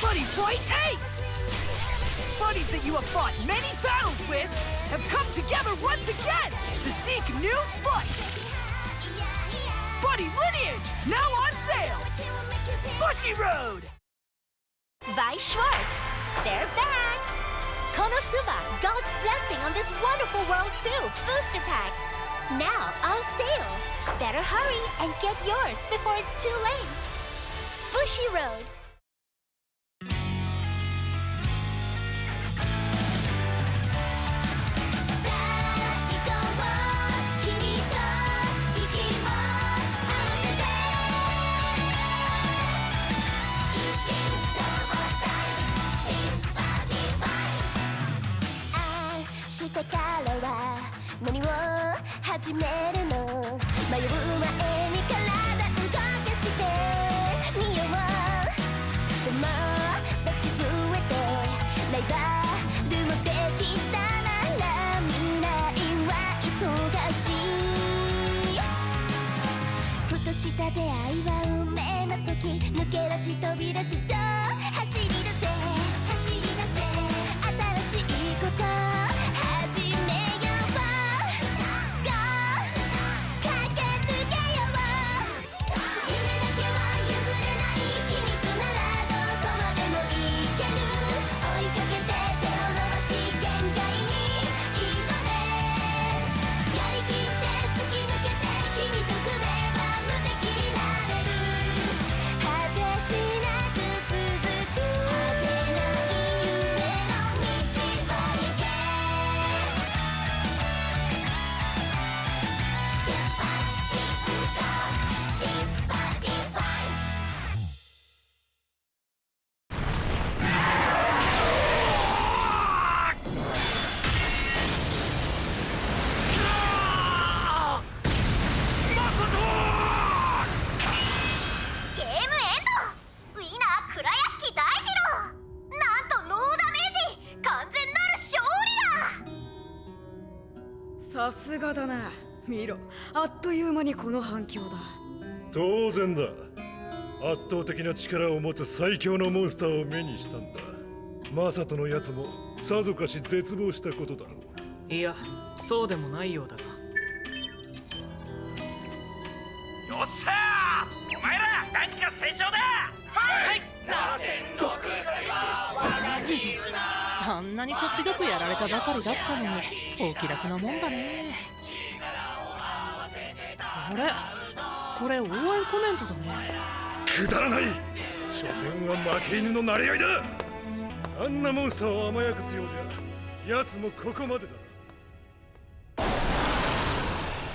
Buddy Point Ace! Buddies that you have fought many battles with have come together once again to seek new fights! Buddy Lineage, now on sale! Bushiroad! Weiss Schwarz, they're back! Konosuba, God's blessing on this wonderful world too, booster pack. Now on sale. Better hurry and get yours before it's too late. Bushiroad. してからは何を始めるの迷う前に体動かしてみようでも立ち増えてライバルもできたなら未来は忙しいふとした出会いは運命の時抜け出し飛び出す情走り出せ走り出せ新しいことさすがだな。見ろ、あっという間にこの反響だ。当然だ。圧倒的な力を持つ最強のモンスターを目にしたんだ。マサトのやつもさぞかし絶望したことだろう。いや、そうでもないようだが。よっしゃー、お前ら何か清唱だ。はい、螺旋の鎖は我が絆。あんなにこっぴどくやられたばかりだったのにお気楽なもんだね。あれ、これ応援コメントだね。くだらない。所詮は負け犬の馴れ合いだ。あんなモンスターを甘やかすようじゃ奴もここまでだ。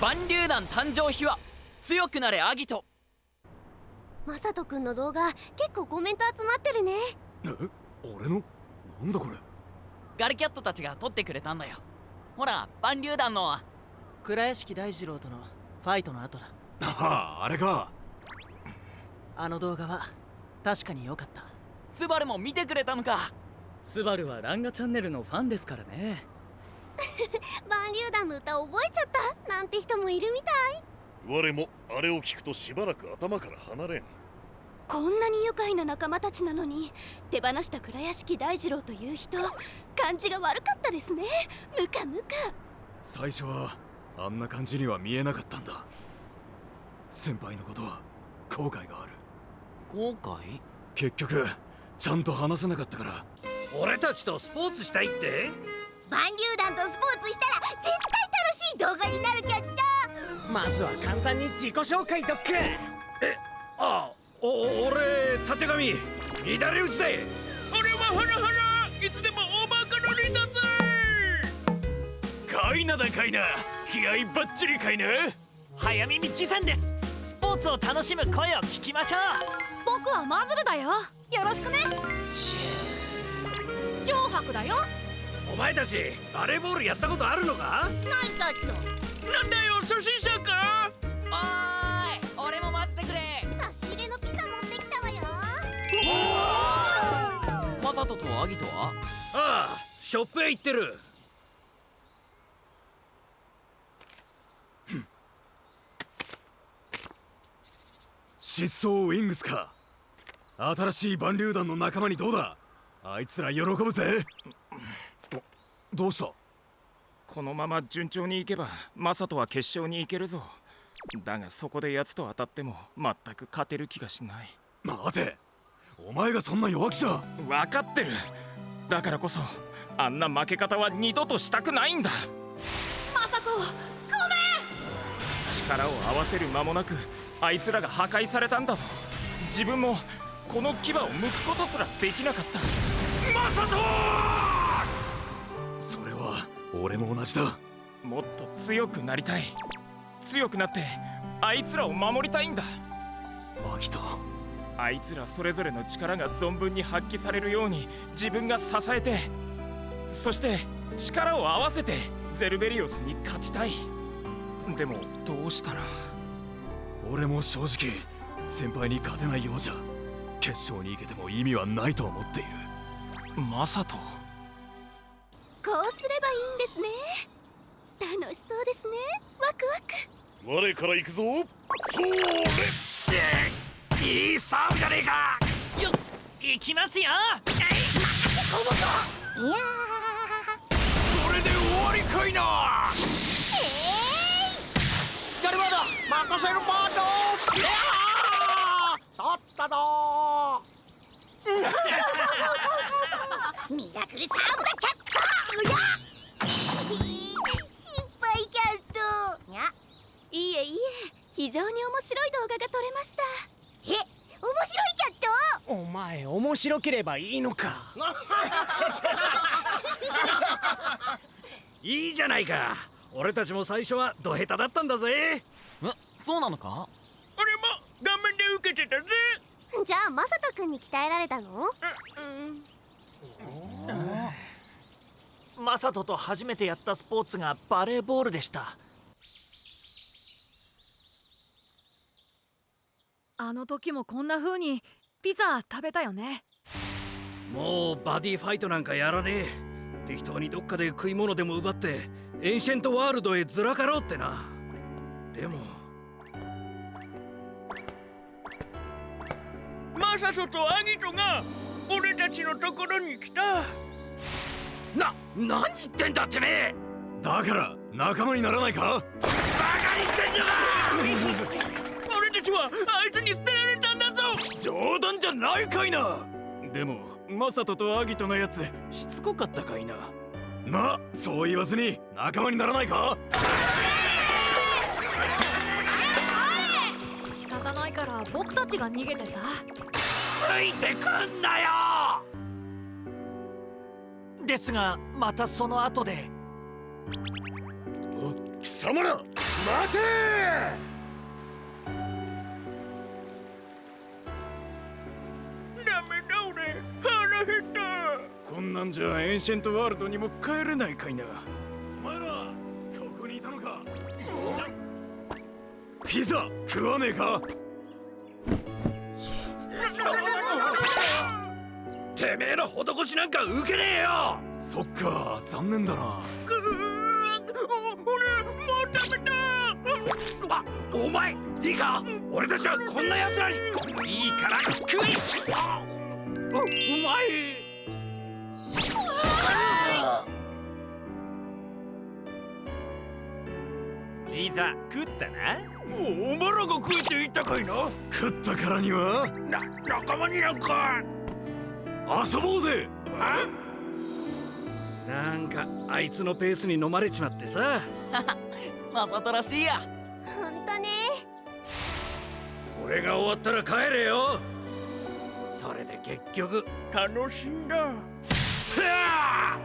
蛮竜団誕生秘話、強くなれアギト。マサトくんの動画結構コメント集まってるね。俺のなんだこれ。ガルキャットたちが撮ってくれたんだよ。ほら、蛮竜団の倉屋敷大二郎とのファイトの後だ。ああ、あれか。あの動画は確かに良かった。スバルも見てくれたのか。スバルはランガチャンネルのファンですからね。蛮竜団の歌覚えちゃったなんて人もいるみたい。我もあれを聞くとしばらく頭から離れん。こんなに愉快な仲間たちなのに手放した倉屋敷大二郎という人、感じが悪かったですね。ムカムカ。最初はあんな感じには見えなかったんだ。先輩のことは後悔がある。後悔？結局ちゃんと話せなかったから。俺たちとスポーツしたいって？蛮竜団とスポーツしたら絶対楽しい動画になるキャット。まずは簡単に自己紹介ドック。俺たてがみ乱れ打ちだい。俺はハラハラ、いつでもオーバーカロリーだぜ。かいなだかいな、気合いバッチリかいな。早耳ちさんです。スポーツを楽しむ声を聞きましょう。僕はマズルだよ。よろしくね。上白だよ。お前たちバレーボールやったことあるのか？ナイスだと。なんだよ、初心者か。おーい、俺も待ってくれ。差し入れのピザ持ってきたわよ。マサトとアギトは？ああ、ショップへ行ってる。疾走ウィングスか。新しい蛮竜団の仲間にどうだ。あいつら喜ぶぜ。どうした。このまま順調にいけばマサトは決勝に行けるぞ。だがそこで奴と当たっても全く勝てる気がしない。待て、お前がそんな弱気じゃ。分かってる。だからこそあんな負け方は二度としたくないんだ。マサト、ごめん。力を合わせる間もなくあいつらが破壊されたんだぞ。自分もこの牙を剥くことすらできなかった。マサトそれは俺も同じだ。もっと強くなりたい。強くなってあいつらを守りたいんだ。アギト、あいつらそれぞれの力が存分に発揮されるように自分が支えて、そして力を合わせてゼルベリオスに勝ちたい。でもどうしたら。俺も正直先輩に勝てないようじゃ決勝に行けても意味はないと思っている。マサト、こうすればいいんですね。楽しそうですね。ワクワク。我から行くぞ。それ、いいサーブじゃねえか。よし、行きますよ。いやこれで終わりかいな。ガルバード、任せるバード。取ったぞミラクルサーブだキャット。心配キャット。いえいえ、非常に面白い動画が撮れました。面白いキャット。お前面白ければいいのか。いいじゃないか。俺たちも最初はド下手だったんだぜ。そうなのか。俺も画面で受けてたぜ。じゃあマサト君に鍛えられたの？マサトと初めてやったスポーツがバレーボールでした。あの時もこんな風にピザ食べたよね。もうバディファイトなんかやらねえ。適当にどっかで食い物でも奪ってエンシェントワールドへずらかろうってな。でもマサトとアギトが俺たちのところに来た。何言ってんだてめえ。だから仲間にならないか。バカにしてんじゃな。俺たちはあいつに捨てられたんだぞ。冗談じゃないかいな。でもマサトとアギトのやつしつこかったかいな。そう言わずに仲間にならないか。仕方ないから僕たちが逃げてさ。ついてくんなよ。ですがまたその後で。貴様ら待て。ダメだ、俺腹減った。こんなんじゃエンシェントワールドにも帰れないかいな。お前らここにいたのか。ピザ食わねえか。てめえの施しなんか受けねえよ。そっか、残念だな。俺もうダメだ。お前いいか。俺たちはこんな奴らにいいから食い。うまい。ピザ食ったな。お前らが食いって言ったかいな。食ったからには仲間になんか遊ぼうぜ。なんかあいつのペースに飲まれちまってさ。マサトらしいや。ほんとね。これが終わったら帰れよ。それで結局楽しんだ。さあ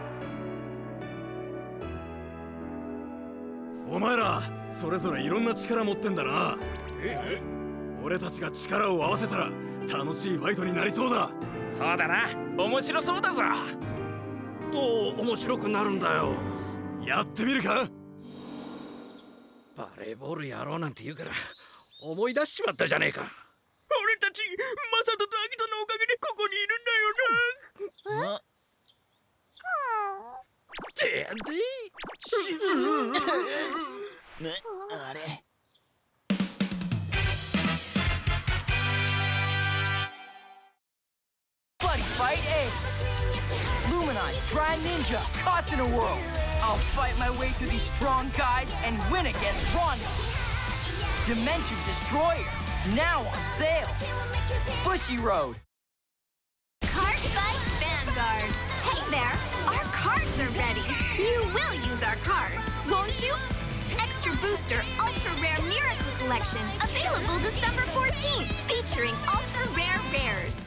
お前らそれぞれいろんな力持ってんだな。俺たちが力を合わせたら楽しいファイトになりそうだ。そうだな、面白そうだぞ。どう面白くなるんだよ。やってみるか。バレーボールやろうなんて言うから思い出しちまったじゃねえか。俺たちマサトとアギトのおかげでここにいるんだよな。てんであれ Gemini, Dry Ninja, Katsuna World. I'll fight my way through these strong guys and win against Rondo. Dimension Destroyer, now on sale. Bushy Road. Card Fight Vanguard. Hey there, our cards are ready. You will use our cards, won't you? Extra Booster Ultra Rare Miracle Collection, available December 14th, featuring ultra rare rares.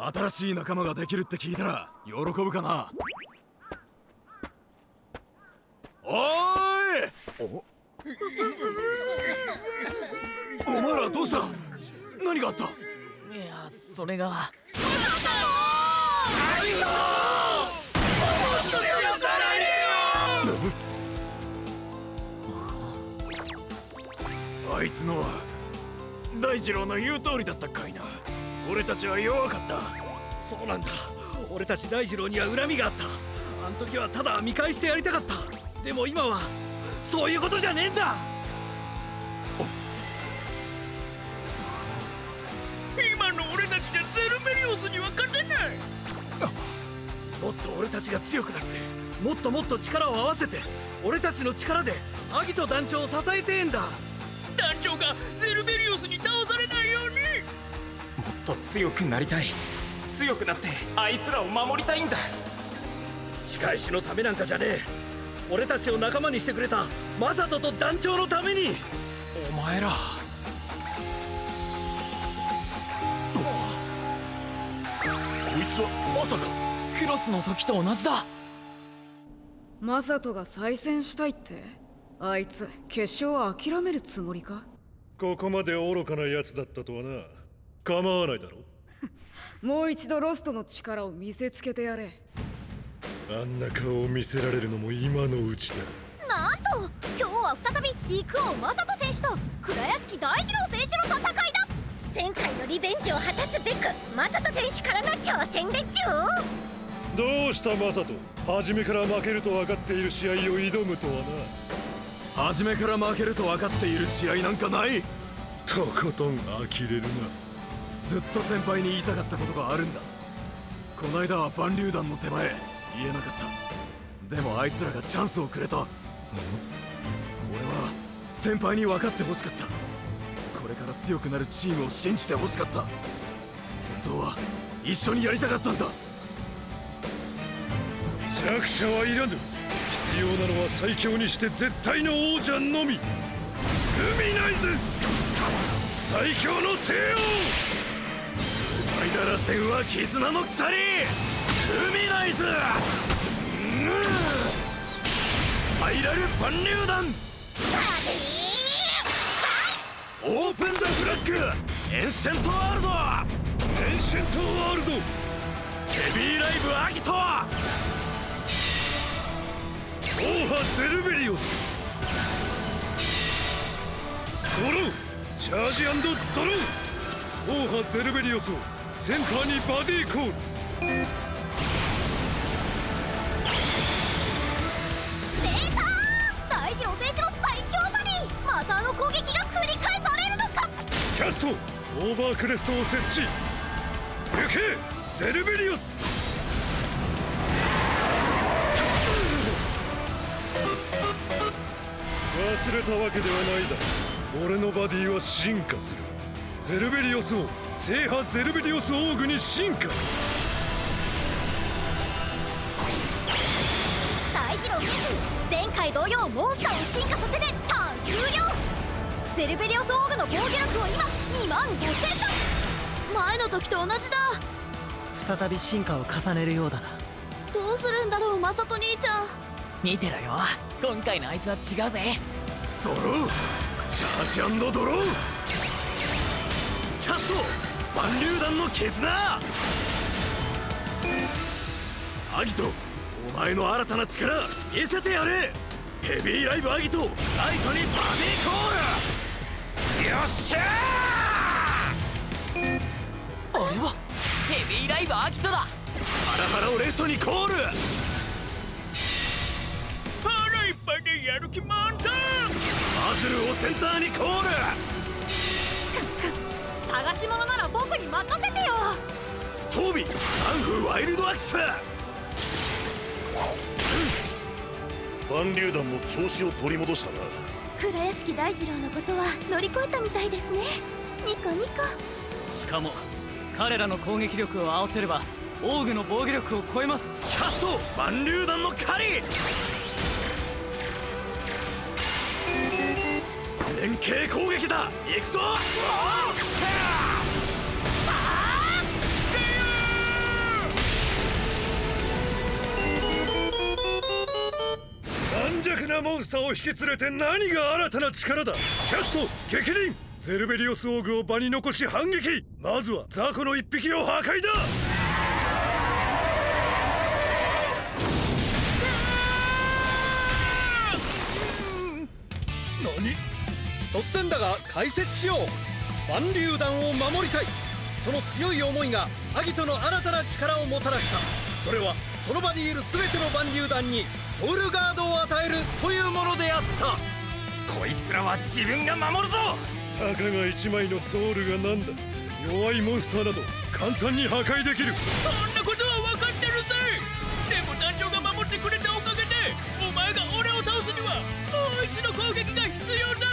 新しい仲間ができるって聞いたら喜ぶかな。おーい！お前らどうした？何があった？いや、それが。あいつの大二郎の言う通りだったかいな。俺たちは弱かった。そうなんだ。俺たち大二郎には恨みがあった。あの時はただ見返してやりたかった。でも今はそういうことじゃねえんだ。今の俺たちじゃゼルベリオスには勝てない。もっと俺たちが強くなって、もっともっと力を合わせて、俺たちの力でアギト団長を支えてえんだ。団長がゼルベリオスに倒されないように。もっと強くなりたい。強くなってあいつらを守りたいんだ。仕返しのためなんかじゃねえ。俺たちを仲間にしてくれたマサトと団長のために。お前ら。こいつはまさかクロスの時と同じだ。マサトが再戦したいって？あいつ決勝は諦めるつもりか？ここまで愚かなやつだったとはな。構わないだろ。もう一度ロストの力を見せつけてやれ。あんな顔を見せられるのも今のうちだ。なんと今日は再び幾王正人選手と倉屋敷大二郎選手の戦いだ。前回のリベンジを果たすべく正人選手からの挑戦でちゅ。どうしたマサト。初めから負けると分かっている試合を挑むとはな。初めから負けると分かっている試合なんかない。とことん呆れるな。ずっと先輩に言いたかったことがあるんだ。こないだは万竜団の手前言えなかった。でもあいつらがチャンスをくれた。俺は先輩に分かってほしかった。これから強くなるチームを信じてほしかった。本当は一緒にやりたかったんだ。弱者はいらぬ。必要なのは最強にして絶対の王者のみ。グミナイズ最強の帝王。スパイダラ戦は絆の鎖。グミナイズスパイラル万竜弾。オープンザフラッグエンシェントワールド。エンシェントワールドヘビーライブアギト。オーハゼルベリオスドローチャージ&ドロー。オーハゼルベリオスをセンターにバディコール。出たー大二郎選手の最強バディ。またあの攻撃が繰り返されるのか。キャストオーバークレストを設置。行けゼルベリオス。忘れたわけではないだ。俺のバディは進化する。ゼルベリオスを制覇ゼルベリオスオーグに進化。大二郎選手前回同様モンスターを進化させてターン終了。ゼルベリオスオーグの防御力を今25000だ。前の時と同じだ。再び進化を重ねるようだな。どうするんだろうマサト兄ちゃん。見てろよ、今回のあいつは違うぜ。ドローチャージ&ドロー。キャスト万竜弾の絆。アギトお前の新たな力見せてやれ。ヘビーライブアギトライトにバディコール。よっしゃー。あれはヘビーライブアギトだ。ハラハラをレフトにコール。腹いっぱいでやる気満タン。マズルをセンターにコール。探しに任せてよ。装備カンフーワイルドアクス。蛮流団も調子を取り戻したな。倉屋敷大二郎のことは乗り越えたみたいですね。ニコニコ。しかも彼らの攻撃力を合わせればオーグの防御力を超えます。キャスト蛮流団の狩り。連携攻撃だ。行くぞ。盤石なモンスターを引き連れて何が新たな力だ。キャスト激鱗。ゼルベリオスオーグを場に残し反撃。まずは雑魚の一匹を破壊だ。何？突然だが解説しよう。蛮流団を守りたい。その強い思いがアギトの新たな力をもたらした。それはその場にいる全ての蛮流団にソウルガードを与えるというものであった。こいつらは自分が守るぞ。たかが一枚のソウルがなんだ。弱いモンスターなど簡単に破壊できる。そんなことは分かってるぜ。でも団長が守ってくれたおかげでお前が俺を倒すにはもう一度攻撃が必要だ。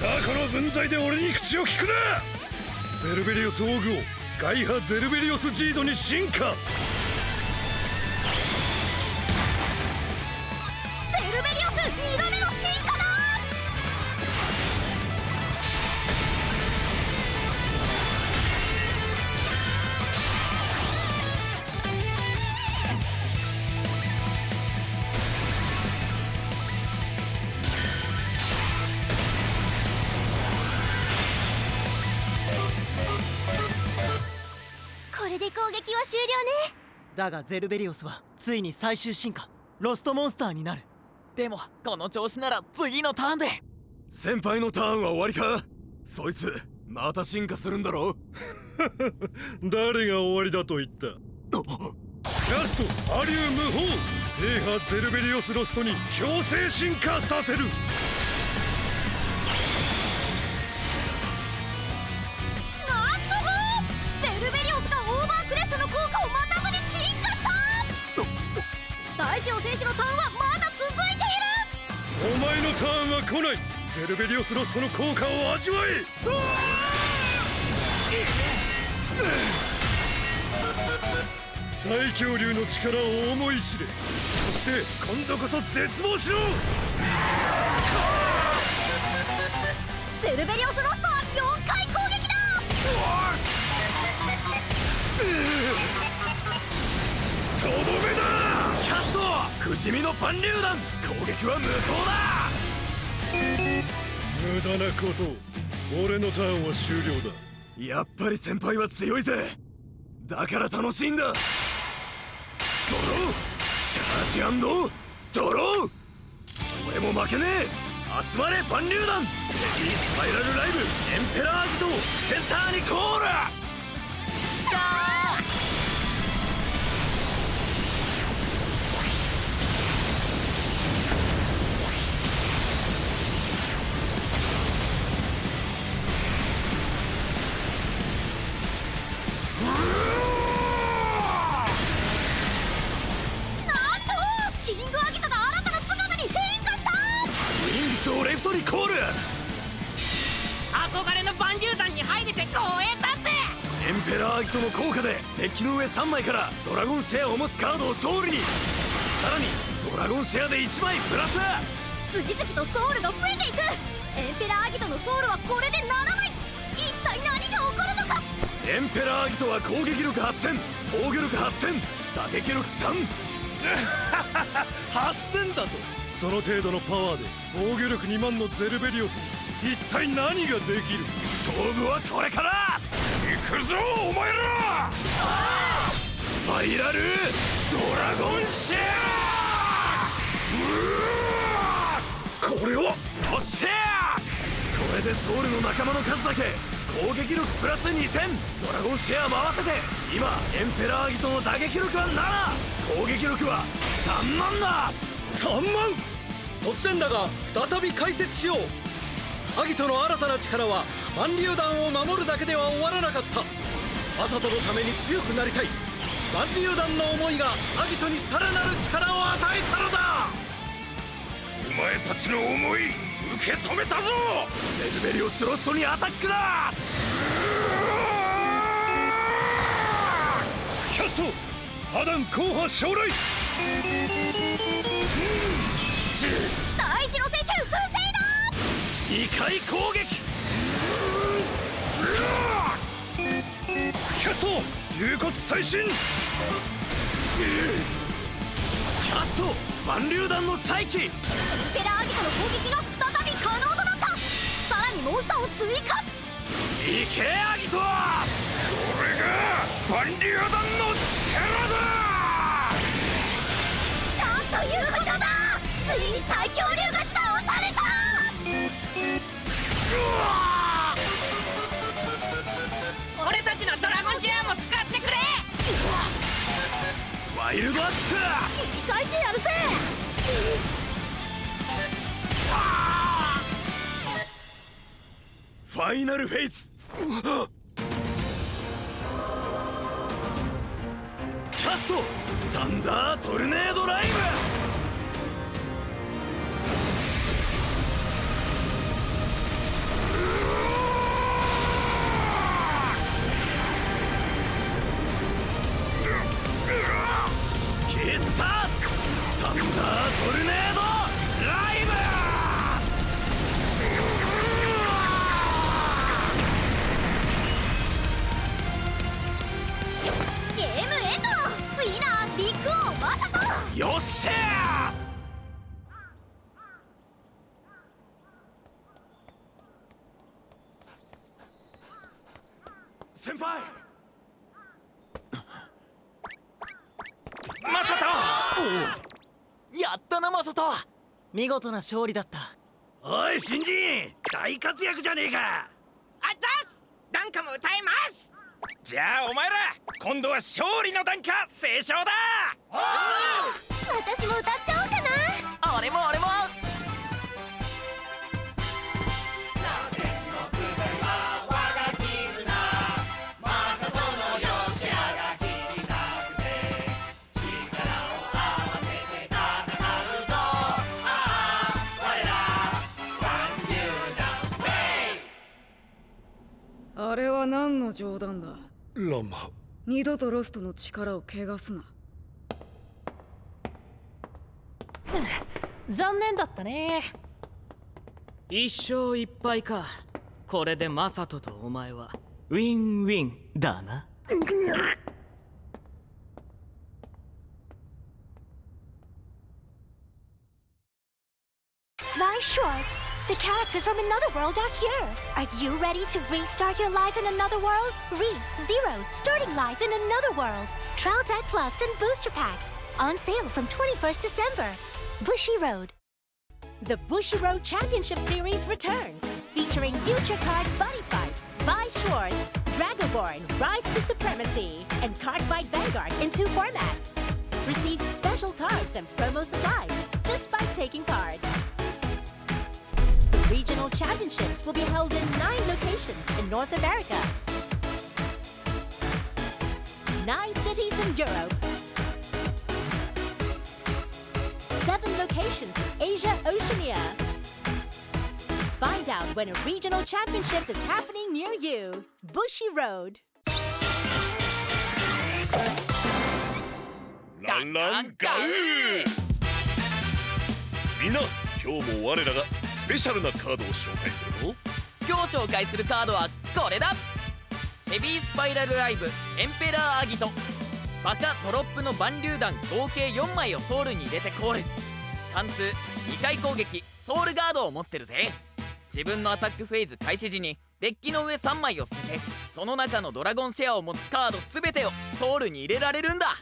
雑魚の分際で俺に口を聞くな。ゼルベリオスオーグをガイハ・ゼルベリオスジードに進化。ゼルベリオス2度目の進化だ。これで攻撃は終了ね。だがゼルベリオスはついに最終進化ロストモンスターになる。でもこの調子なら次のターンで。先輩のターンは終わりか。そいつまた進化するんだろ。誰が終わりだと言った。キャストアリウム4。停波ゼルベリオスロストに強制進化させる。なんとゼルベリオスがオーバークレストの効果を待たずに進化した。大二郎選手のターンはまだ続いている。お前のターンは来ない。ゼルベリオスロストの効果を味わえ。最強竜の力を思い知れ。そして今度こそ絶望しろ。ゼルベリオスロストは4回攻撃だ。とどめだ。キャスト不死身の蛮流団攻撃は無効だ。無駄なことを。俺のターンは終了だ。やっぱり先輩は強いぜ。だから楽しいんだ。ドローチャージ&ドロー。俺も負けねえ。集まれ蛮流団。敵スパイラルライブエンペラーギトセンターにコール。きたキングアギトが新たな姿に変化した。ウィングスをレフトにコール。憧れの蛮流団に入れて光栄だぜ。エンペラーアギトの効果でデッキの上3枚からドラゴンシェアを持つカードをソウルに。さらにドラゴンシェアで1枚プラス。次々とソウルが増えていく。エンペラーアギトのソウルはこれで7枚。一体何が起こるのか。エンペラーアギトは攻撃力8000、防御力8000、打撃力3。8000だと。その程度のパワーで防御力2万のゼルベリオスに一体何ができる。勝負はこれから。行くぞお前ら。スパイラルドラゴンシェア。これはよっしゃー。これでソウルの仲間の数だけ攻撃力プラス2000、ドラゴンシェアも合わせて今エンペラーアギトの打撃力は7、攻撃力は3万だ。3万。突然だが再び解説しよう。アギトの新たな力は蛮流団を守るだけでは終わらなかった。マサトのために強くなりたいバンリュー団の思いがアギトにさらなる力を与えたのだ。お前たちの思い受け止めたぞ。ゼルベリオスロストにアタックだ。キャストアダン後破将来。大二郎選手不正だ。2回攻撃。キャスト龍骨最新。キャスト万竜弾の再起。エンペラーアギトの攻撃が再び可能となった。さらにモンスターを追加。いけアギト。これが万竜弾の力だ。なんということだ。ついに最強竜が倒された。俺たちのドラゴンチェアも使ってくれ。ワイルドアッツ切り裂いてやるぜ。ファイナルフェイズ。キャストサンダートルネードライブ。必殺サンダートルネードライブ。ゲームエンド。ウィナービッグオーマサト。よっしゃー。先輩マサト。やったなマサト。見事な勝利だった。おい新人大活躍じゃねえか。あざす。ダンカも歌います。じゃあお前ら今度は勝利の段階斉唱だ。私も歌っちゃおうかな。俺も俺も。あれは何の冗談だ。ラマ二度とロストの力を汚すな。残念だったね。一勝一敗か。これでマサトとお前はウィンウィンだな。Vi Schwartz, the characters from another world are here. Are you ready to restart your life in another world? Zero, starting life in another world. Trial Deck Plus and Booster Pack. On sale from 21st December. Bushy Road. The Bushy Road Championship Series returns, featuring future card Buddy Fight, Vi Schwartz, Dragoborn, Rise to Supremacy, and Card Fight Vanguard in 2 formats. Receive special cards and promo supplies just by taking part. The regional championships will be held in 9 locations in North America, 9 cities in Europe, 7 locations in Asia, Oceania. Find out when a regional championship is happening near you. Bushy Road. ランランガウみんな今日も我らがスペシャルなカードを紹介するぞ。今日紹介するカードはこれだ。ヘビースパイラルライブエンペラーアギト。バカドロップの万竜弾合計4枚をソウルに入れてコール。貫通2回攻撃ソウルガードを持ってるぜ。自分のアタックフェーズ開始時にデッキの上3枚を捨ててその中のドラゴンシェアを持つカード全てをソウルに入れられるんだ。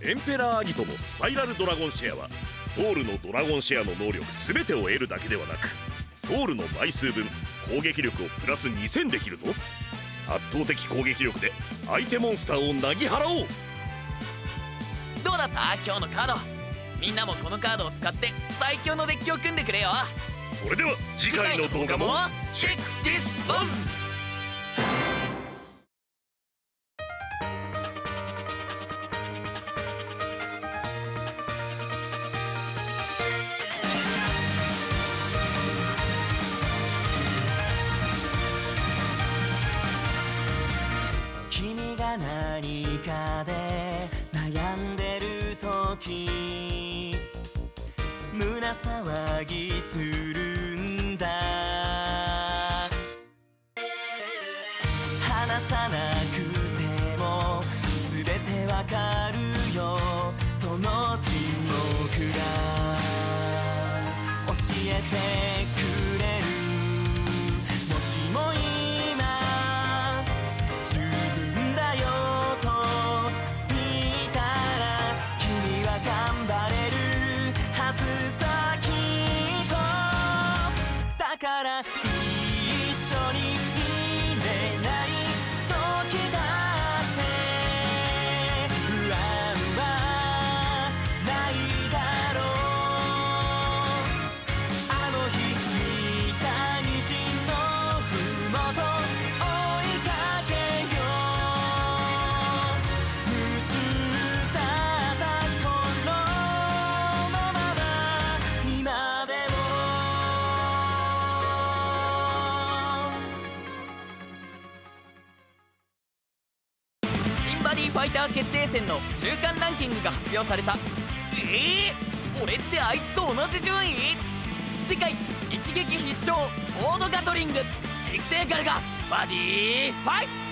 エンペラーアギトのスパイラルドラゴンシェアはソウルのドラゴンシェアの能力全てを得るだけではなくソウルの倍数分攻撃力をプラス2000できるぞ。圧倒的攻撃力で相手モンスターをなぎ払おう。どうだった今日のカード。みんなもこのカードを使って最強のデッキを組んでくれよ。それでは次回の動画もチェックディスオン。が何かで悩んでる時胸騒ぎするんだ話さなくても全てわかるよその沈黙が教えてくれるもしも今十分だよと言ったら君は頑張れるはずさきっとだから一緒にいれない時だって不安はないだろうあの日見た虹のふもと追いかけよう夢中だった頃のまま今でも新バディファイター決定戦の中間ランキングが発表された。俺ってあいつと同じ順位？次回一撃必勝フォードガトリング育成ガルガバディファイト。